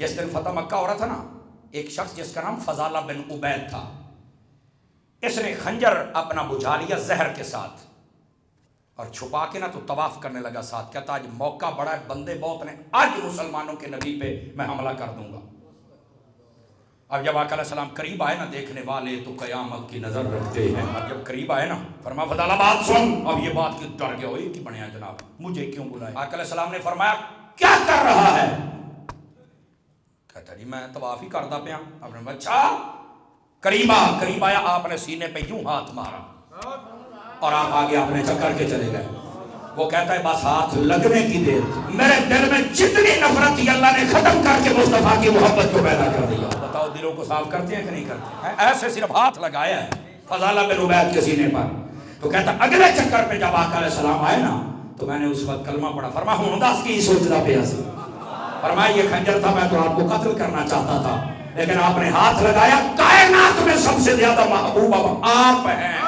جس دن فتح مکہ ہو رہا تھا نا، ایک شخص جس کا نام فضالہ بن عبید تھا، اس نے خنجر اپنا بجھا لیا زہر کے ساتھ اور چھپا کے نا تو طواف کرنے لگا ساتھ، کہتا آج موقع بڑا ہے، بندے بہت نے، آج مسلمانوں کے نبی پہ میں حملہ کر دوں گا۔ اب جب آقا علیہ السلام قریب آئے نا، دیکھنے والے تو قیامت کی نظر رکھتے ہیں، اب جب قریب آئے نا فرمایا فضالہ بات سن۔ اب یہ بات کی ڈر گیا، ہوئی کہ بنیا جناب مجھے کیوں بلائے؟ آقا علیہ السلام نے فرمایا کیا کر رہا ہے؟ کہتا جی میں طواف ہی کردا پیا۔ آپ نے اچھا، قریب آیا، آپ نے سینے پہ یوں ہاتھ مارا اور آپ آگے اپنے چکر کے چلے گئے۔ وہ کہتا ہے بس ہاتھ لگنے کی دیر، میرے دل میں جتنی نفرت تھی اللہ نے ختم کر کے مصطفیٰ کی محبت کو پیدا کر دیا۔ بتاؤ دلوں کو صاف کرتے ہیں کہ نہیں کرتے ہیں؟ ایسے صرف ہاتھ لگایا ہے فضالہ بن عبید کے سینے پر۔ تو کہتا اگلے چکر پہ جب آقا علیہ السلام آئے نا تو میں نے اس وقت کلمہ پڑھا، فرمایا ہوں دس کی سوچنا پیا سی، فرمایا یہ خنجر تھا، میں تو آپ کو قتل کرنا چاہتا تھا لیکن آپ نے ہاتھ لگایا۔ کائنات میں سب سے زیادہ محبوب اب آپ ہیں۔